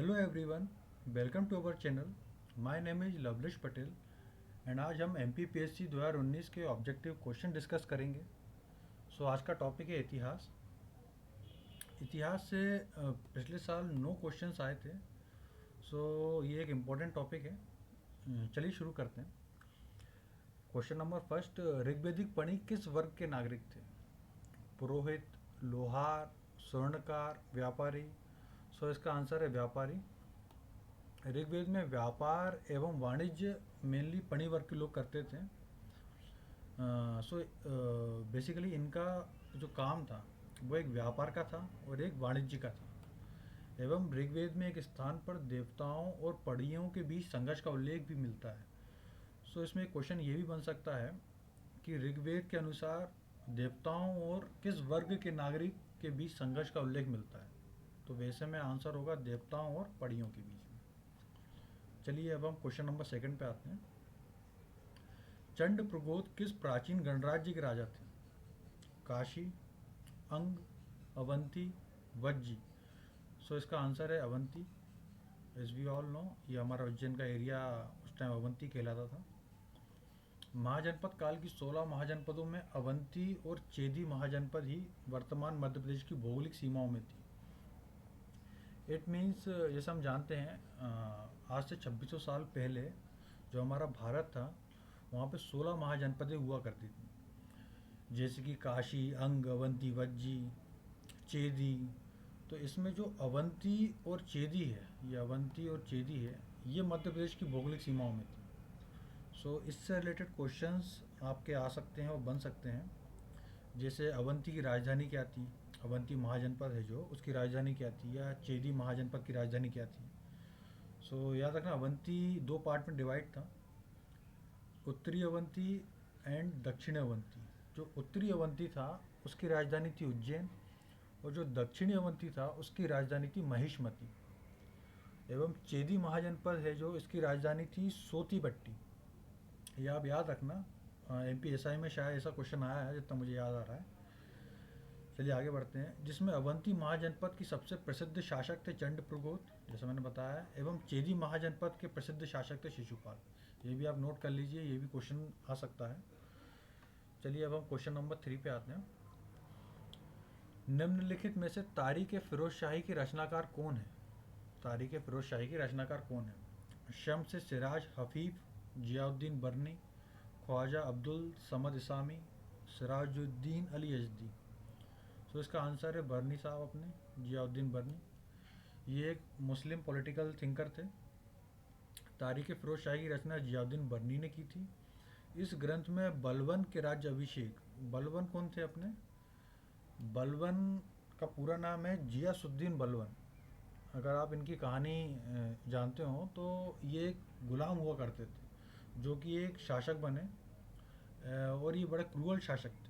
Hello everyone, welcome to our channel. My name is Lovelesh Patel and आज हम M P P S C 2019 के objective question discuss करेंगे। आज का टॉपिक है इतिहास। इतिहास से पिछले साल 9 क्वेश्चंस आए थे। ये एक इम्पोर्टेंट टॉपिक है। चलिए शुरू करते हैं। क्वेश्चन नंबर फर्स्ट, ऋग्वेदिक पढ़ी किस वर्ग के नागरिक थे? पुरोहित, लोहार, स्वर्णकार, व्यापारी। इसका आंसर है व्यापारी। ऋग्वेद में व्यापार एवं वाणिज्य मेनली पणी वर्ग के लोग करते थे। बेसिकली इनका जो काम था वो एक व्यापार का था और एक वाणिज्य का था। एवं ऋग्वेद में एक स्थान पर देवताओं और पढ़ियों के बीच संघर्ष का उल्लेख भी मिलता है। इसमें एक क्वेश्चन ये भी बन सकता है कि ऋग्वेद के अनुसार देवताओं और किस वर्ग के नागरिक के बीच संघर्ष का उल्लेख मिलता है? तो वैसे में आंसर होगा देवताओं और पढ़ियों के बीच में। चलिए अब हम क्वेश्चन नंबर सेकंड पे आते हैं। चंड प्रगोत किस प्राचीन गणराज्य के राजा थे? काशी, अंग, अवंती, वज्जी। इसका आंसर है Avanti. As we all know ये हमारा उज्जैन का एरिया उस टाइम अवंती कहलाता था। महाजनपद काल की 16 महाजनपदों में अवंती और चेदी महाजनपद ही वर्तमान मध्य प्रदेश की भौगोलिक सीमाओं में थी। इट मीन्स जैसे हम जानते हैं आज से 2600 साल पहले जो हमारा भारत था वहाँ पे 16 महाजनपदें हुआ करती थी, जैसे कि काशी, अंग, अवंती, वज्जी, चेदी। तो इसमें जो अवंती और चेदी है, ये अवंती और चेदी है, ये मध्य प्रदेश की भौगोलिक सीमाओं में थी। इससे रिलेटेड क्वेश्चंस आपके आ सकते हैं और बन सकते हैं। जैसे अवंती की राजधानी क्या थी? अवंती महाजनपद है जो, उसकी राजधानी क्या थी? या चेदी महाजनपद की राजधानी क्या थी? याद रखना अवंती दो पार्ट में डिवाइड था, उत्तरी अवंती एंड दक्षिणी अवंती। जो उत्तरी अवंती था उसकी राजधानी थी उज्जैन और जो दक्षिणी अवंती था उसकी राजधानी थी महिष्मती। एवं चेदी महाजनपद है जो, इसकी राजधानी थी सोतीपट्टी। ये आप याद रखना, एम पी एस आई में शायद ऐसा क्वेश्चन आया है जितना मुझे याद आ रहा है। चलिए आगे बढ़ते हैं। जिसमें अवंती महाजनपद की सबसे प्रसिद्ध शासक थे चंड प्रगोत, जैसा मैंने बताया, एवं चेदी महाजनपद के प्रसिद्ध शासक थे शिशुपाल। ये भी आप नोट कर लीजिए, ये भी क्वेश्चन आ सकता है। चलिए अब हम क्वेश्चन नंबर 3 पे आते हैं। निम्नलिखित में से तारीख फिरोज शाही की रचनाकार कौन है? तारीख फिरोज शाही की रचनाकार कौन है? शम्स सिराज हफीफ, जियाउद्दीन बर्नी, ख्वाजा अब्दुल समद इसामी, सिराजुद्दीन अली यजदी। इसका आंसर है बर्नी साहब अपने, जियाउद्दीन बर्नी। ये एक मुस्लिम पॉलिटिकल थिंकर थे। तारीख फिरोज शाही की रचना जियाउद्दीन बर्नी ने की थी। इस ग्रंथ में बलबन के राज्य अभिषेक, बलबन कौन थे अपने? बलबन का पूरा नाम है जियासुद्दीन बलबन। अगर आप इनकी कहानी जानते हो तो ये एक गुलाम हुआ करते थे जो कि एक शासक बने, और ये बड़े क्रूअल शासक थे।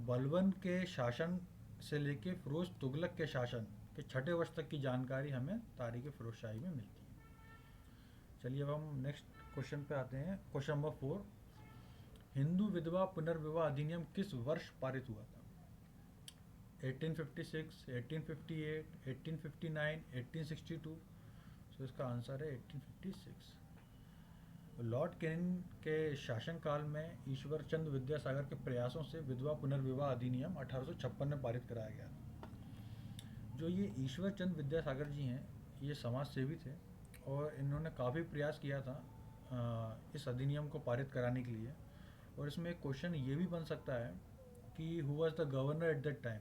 बलबन के शासन से लेके फिरोज तुगलक के शासन के छठे वर्ष तक की जानकारी हमें तारीख फिरोज शाही में मिलती है। चलिए अब हम नेक्स्ट क्वेश्चन पे आते हैं। क्वेश्चन नंबर 4, हिंदू विधवा पुनर्विवाह अधिनियम किस वर्ष पारित हुआ था? 1856, 1858, 1859, 1862। इसका आंसर है 1856। लॉर्ड कैनिंग के शासनकाल में ईश्वर चंद्र विद्यासागर के प्रयासों से विधवा पुनर्विवाह अधिनियम 1856 में पारित कराया गया था। जो ये ईश्वर चंद्र विद्यासागर जी हैं, ये समाज सेवी थे और इन्होंने काफ़ी प्रयास किया था इस अधिनियम को पारित कराने के लिए। और इसमें एक क्वेश्चन ये भी बन सकता है कि who was the governor at that time?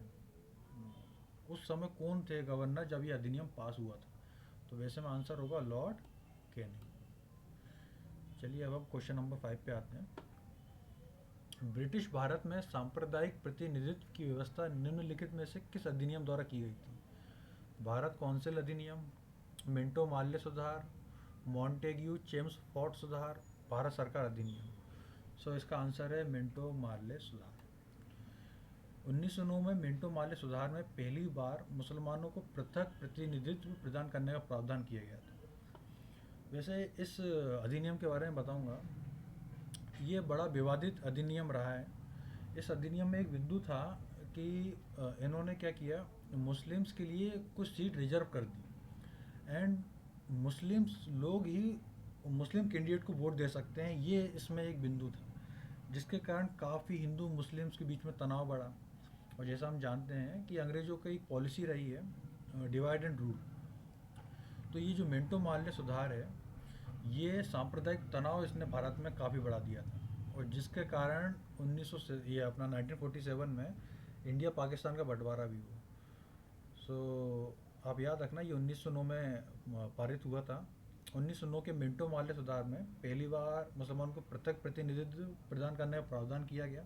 उस समय कौन थे गवर्नर जब ये अधिनियम पास हुआ था? तो वैसे में आंसर होगा लॉर्ड कैनिंग। चलिए अब हम क्वेश्चन नंबर 5 पे आते हैं। ब्रिटिश भारत में सांप्रदायिक प्रतिनिधित्व की व्यवस्था निम्नलिखित में से किस अधिनियम द्वारा की गई थी? भारत कौंसिल अधिनियम, मिंटो माल्य सुधार, मॉन्टेग्यू चेम्सफोर्ड सुधार, भारत सरकार अधिनियम। इसका आंसर है मिंटो माल्य सुधार। 1909 में मिंटो माल्य सुधार में पहली बार मुसलमानों को पृथक प्रतिनिधित्व प्रदान करने का प्रावधान किया गया था। वैसे इस अधिनियम के बारे में बताऊंगा, ये बड़ा विवादित अधिनियम रहा है। इस अधिनियम में एक बिंदु था कि इन्होंने क्या किया, मुस्लिम्स के लिए कुछ सीट रिजर्व कर दी। एंड मुस्लिम्स लोग ही मुस्लिम कैंडिडेट को वोट दे सकते हैं, ये इसमें एक बिंदु था, जिसके कारण काफ़ी हिंदू मुस्लिम्स के बीच में तनाव बढ़ा। और जैसा हम जानते हैं कि अंग्रेज़ों की एक पॉलिसी रही है डिवाइड एंड रूल, तो ये जो मिंटो मार्ले सुधार है, ये सांप्रदायिक तनाव इसने भारत में काफ़ी बढ़ा दिया था, और जिसके कारण 1900 से ये अपना 1947 में इंडिया पाकिस्तान का बंटवारा भी हुआ। सो आप याद रखना, ये 1909 में पारित हुआ था। 1909 के मिंटो मार्ले सुधार में पहली बार मुसलमानों को पृथक प्रतिनिधित्व प्रदान करने का प्रावधान किया गया।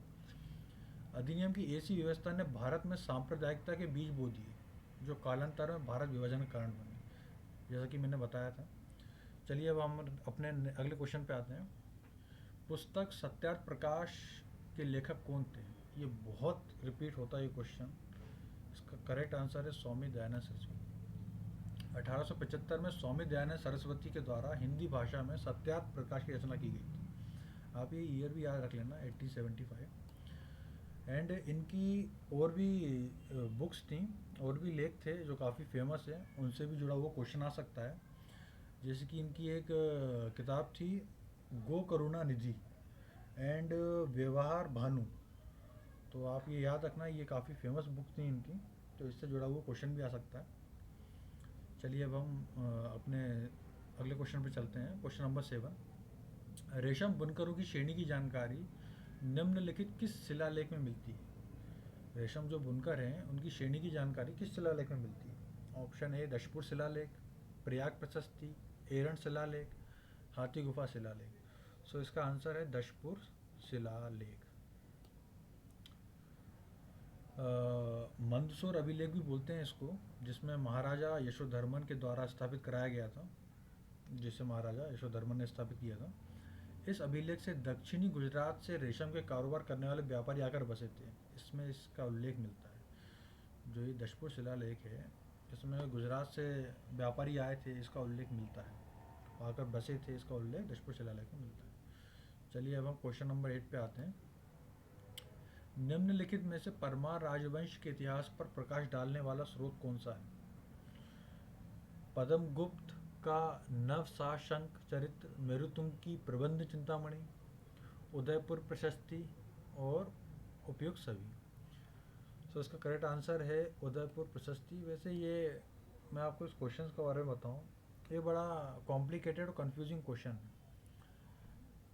अधिनियम की ऐसी व्यवस्था ने भारत में सांप्रदायिकता के बीज बो दिए, जो कालांतर में भारत विभाजन का कारण बने, जैसा कि मैंने बताया था। चलिए अब हम अपने अगले क्वेश्चन पे आते हैं। पुस्तक सत्यार्थ प्रकाश के लेखक कौन थे? ये बहुत रिपीट होता है ये क्वेश्चन। इसका करेक्ट आंसर है स्वामी दयानंद सरस्वती। 1875 में स्वामी दयानंद सरस्वती के द्वारा हिंदी भाषा में सत्यार्थ प्रकाश की रचना की गई थी। आप ये ईयर भी याद रख लेना, 1875। एंड इनकी और भी बुक्स थी, और भी लेख थे जो काफ़ी फेमस है, उनसे भी जुड़ा हुआ क्वेश्चन आ सकता है। जैसे कि इनकी एक किताब थी गो करुणा निधि एंड व्यवहार भानु, तो आप ये याद रखना, ये काफ़ी फेमस बुक थी इनकी, तो इससे जुड़ा हुआ क्वेश्चन भी आ सकता है। चलिए अब हम अपने अगले क्वेश्चन पे चलते हैं। क्वेश्चन नंबर 7, रेशम बुनकरों की श्रेणी की जानकारी निम्नलिखित किस शिलालेख में मिलती है? रेशम जो बुनकर हैं उनकी श्रेणी की जानकारी किस शिलालेख में मिलती है? ऑप्शन ए दशपुर शिलालेख, प्रयाग प्रशस्ति, एरन शिलालेख, हाथी गुफा शिलालेख। सो इसका आंसर है दशपुर शिलालेख। मंदसौर अभिलेख भी बोलते हैं इसको, जिसमें महाराजा यशोधर्मन के द्वारा स्थापित कराया गया था, जिसे महाराजा यशोधर्मन ने स्थापित किया था। इस अभिलेख से दक्षिणी गुजरात से रेशम के कारोबार करने वाले व्यापारी आकर बसे थे, इसमें इसका उल्लेख मिलता है। जो ये दशपुर शिलालेख है, इसमें गुजरात से व्यापारी आए थे, इसका उल्लेख मिलता है, आकर बसे थे, इसका उल्लेख दशपुर शिलालेख में मिलता है। चलिए अब हम क्वेश्चन नंबर 8 पे आते हैं। निम्नलिखित में से परमार राजवंश के इतिहास पर प्रकाश डालने वाला स्रोत कौन सा है? पद्मगुप्त का नवशासंक चरित्र, मेरुतुंग की प्रबंध चिंतामणि, उदयपुर प्रशस्ति और उपयुक्त सभी। सो इसका करेक्ट आंसर है उदयपुर प्रशस्ति। वैसे ये मैं आपको इस क्वेश्चन के बारे में बताऊं, ये बड़ा कॉम्प्लिकेटेड और कंफ्यूजिंग क्वेश्चन है।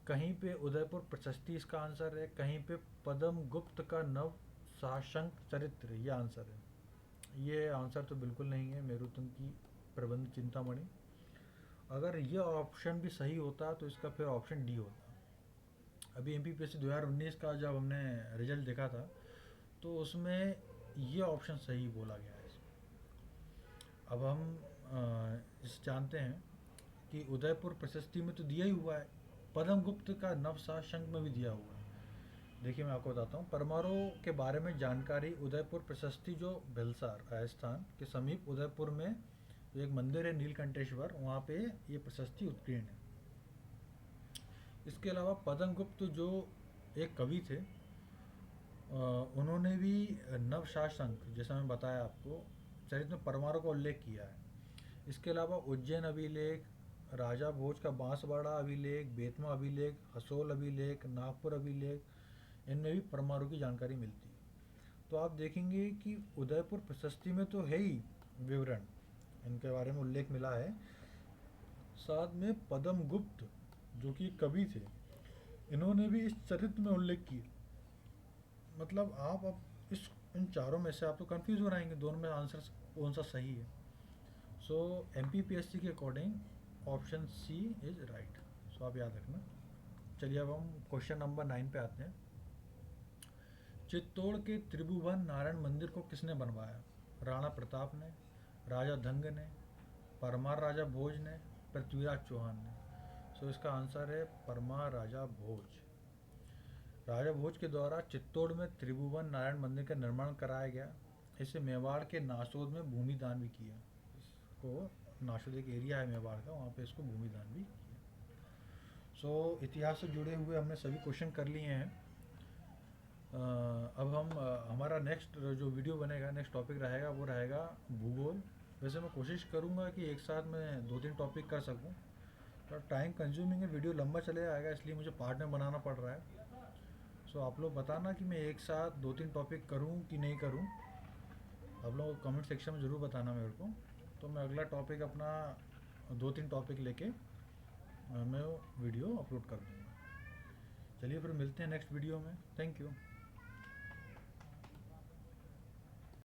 कहीं पे उदयपुर प्रशस्ति इसका आंसर है, कहीं पे पद्मगुप्त का नव शासंक चरित्र ये आंसर है। ये आंसर तो बिल्कुल नहीं है मेरुतुंग की प्रबंध चिंतामणि। अगर ये ऑप्शन भी सही होता तो इसका फिर ऑप्शन डी होता। अभी MPPSC 2019 का जब हमने रिजल्ट देखा था, तो उसमें ये ऑप्शन सही बोला गया है। अब हम इस जानते हैं कि उदयपुर प्रशस्ति में तो दिया ही हुआ है, पद्मगुप्त का नवशासंक में भी दिया हुआ है। देखिए मैं आपको बताता हूँ, परमारों के बारे में जानकारी उदयपुर प्रशस्ति, जो भिलसार राजस्थान के समीप उदयपुर में जो एक मंदिर है नीलकंठेश्वर, वहाँ पे ये प्रशस्ति उत्कीर्ण है। इसके अलावा पद्मगुप्त जो एक कवि थे, उन्होंने भी नवशासंक, जैसा मैं बताया आपको, चरित्र में परमारों का उल्लेख किया है। इसके अलावा उज्जैन अभिलेख, राजा भोज का बांसवाड़ा अभिलेख, बेतमा अभिलेख, हसोल अभिलेख, नागपुर अभिलेख, इनमें भी परमाणु की जानकारी मिलती है। तो आप देखेंगे कि उदयपुर प्रशस्ति में तो है ही विवरण, इनके बारे में उल्लेख मिला है, साथ में पद्मगुप्त जो कि कवि थे, इन्होंने भी इस चरित्र में उल्लेख किया। मतलब आप अब इस इन चारों में से आप तो कंफ्यूज हो रहेंगे दोनों में आंसर कौन सा सही है। सो MPPSC के according option C is right. So आप याद रखना। चलिए अब हम क्वेश्चन नंबर 9 पे आते हैं। चित्तौड़ के त्रिभुवन नारायण मंदिर को किसने बनवाया? राणा प्रताप ने, राजा धंग ने, परमार राजा भोज ने, पृथ्वीराज चौहान ने। सो इसका आंसर है परमार राजा भोज। राजा भोज के द्वारा चित्तौड़ में त्रिभुवन नारायण मंदिर का निर्माण कराया गया। इसे मेवाड़ के नासोद में भूमि दान भी किया। इसको नासोद एक एरिया है मेवाड़ का, वहाँ पे इसको भूमि दान भी किया। सो इतिहास से जुड़े हुए हमने सभी क्वेश्चन कर लिए हैं। अब हम हमारा नेक्स्ट जो वीडियो बनेगा, नेक्स्ट टॉपिक रहेगा वो रहेगा भूगोल, वैसे मैं कोशिश करूँगा कि एक साथ मैं 2-3 टॉपिक कर सकूँ, पर टाइम कंज्यूमिंग है, वीडियो लंबा चले आएगा, इसलिए मुझे पार्ट में बनाना पड़ रहा है। सो आप लोग बताना कि मैं एक साथ 2-3 टॉपिक करूँ कि नहीं करूँ। आप लोग कमेंट सेक्शन में ज़रूर बताना मेरे को, तो मैं अगला टॉपिक अपना 2-3 टॉपिक लेके मैं वो वीडियो अपलोड कर दूँगा। चलिए फिर मिलते हैं नेक्स्ट वीडियो में। Thank you.